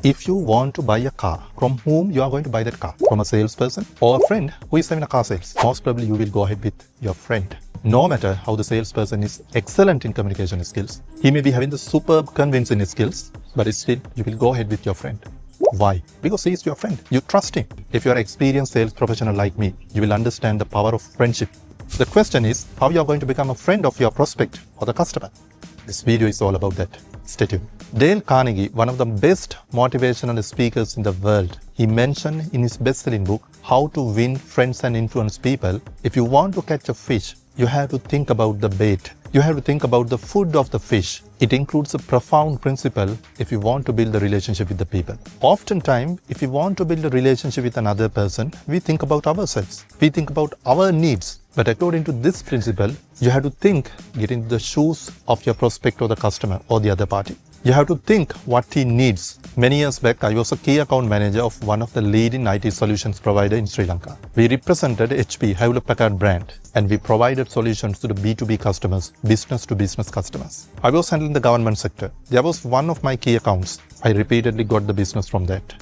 If you want to buy a car, from whom you are going to buy that car? From a salesperson or a friend who is having a car sales? Most probably you will go ahead with your friend. No matter how the salesperson is excellent in communication skills, he may be having the superb convincing skills, but still you will go ahead with your friend. Why? Because he is your friend. You trust him. If you are an experienced sales professional like me, you will understand the power of friendship. The question is how you are going to become a friend of your prospect or the customer. This video is all about that. Stay tuned. Dale Carnegie, one of the best motivational speakers in the world, he mentioned in his best-selling book, How to Win Friends and Influence People, if you want to catch a fish, you have to think about the bait. You have to think about the food of the fish. It includes a profound principle if you want to build a relationship with the people. Oftentimes, if you want to build a relationship with another person, we think about ourselves. We think about our needs. But according to this principle, you have to think, get into the shoes of your prospect or the customer or the other party. You have to think what he needs. Many years back, I was a key account manager of one of the leading IT solutions provider in Sri Lanka. We represented HP, Hewlett-Packard brand, and we provided solutions to the B2B customers, business-to-business customers. I was handling the government sector. There was one of my key accounts. I repeatedly got the business from that.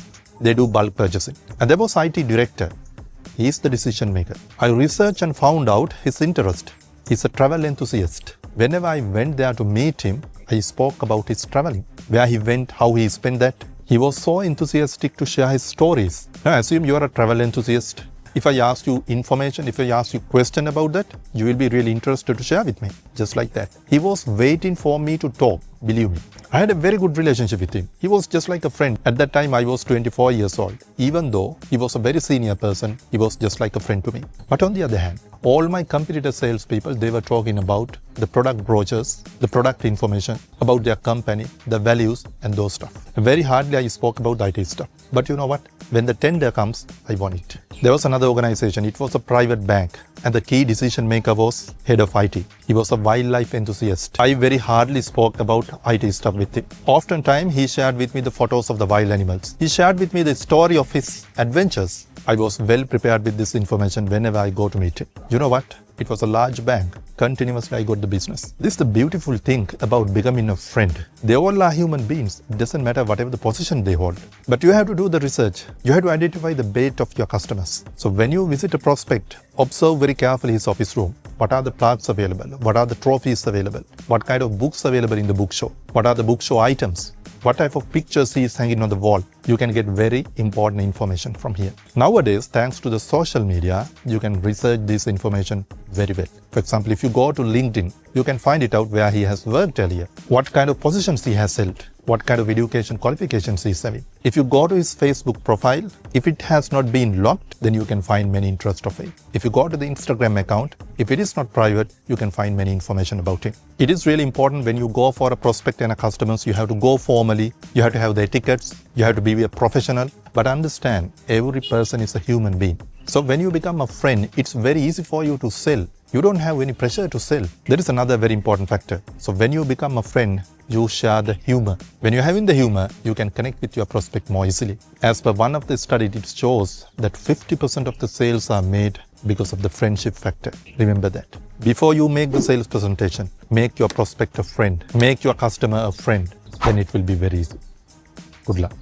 They do bulk purchasing. And there was IT director. He is the decision maker. I researched and found out his interest. He's a travel enthusiast. Whenever I went there to meet him, I spoke about his traveling, where he went, how he spent that. He was so enthusiastic to share his stories. Now, I assume you are a travel enthusiast. If I ask you information, if I ask you question about that, you will be really interested to share with me. Just like that. He was waiting for me to talk, believe me. I had a very good relationship with him. He was just like a friend. At that time, I was 24 years old. Even though he was a very senior person, he was just like a friend to me. But on the other hand, all my competitor salespeople, they were talking about the product brochures, the product information, about their company, the values and those stuff. Very hardly I spoke about the IT stuff. But you know what? When the tender comes, I won it. There was another organization. It was a private bank. And the key decision maker was head of IT. He was a wildlife enthusiast. I very hardly spoke about IT stuff with him. Oftentimes, he shared with me the photos of the wild animals. He shared with me the story of his adventures. I was well prepared with this information whenever I go to meet him. You know what? It was a large bank. Continuously, I got the business. This is the beautiful thing about becoming a friend. They all are human beings. It doesn't matter whatever the position they hold. But you have to do the research. You have to identify the bait of your customers. So when you visit a prospect, observe very carefully his office room. What are the plaques available? What are the trophies available? What kind of books available in the bookshop? What are the bookshop items? What type of pictures he is hanging on the wall? You can get very important information from here. Nowadays, thanks to the social media, you can research this information very well. For example, if you go to LinkedIn, you can find it out where he has worked earlier, what kind of positions he has held, what kind of education qualifications he is having. If you go to his Facebook profile, if it has not been locked, then you can find many interest of him. If you go to the Instagram account, if it is not private, you can find many information about him. It is really important when you go for a prospect and a customers, you have to go formally, you have to have the etiquettes, you have to be a professional, but understand every person is a human being. So when you become a friend, it's very easy for you to sell. You don't have any pressure to sell. That is another very important factor. So when you become a friend, you share the humor. When you're having the humor, you can connect with your prospect more easily. As per one of the studies, it shows that 50% of the sales are made because of the friendship factor. Remember that. Before you make the sales presentation, make your prospect a friend. Make your customer a friend. Then it will be very easy. Good luck.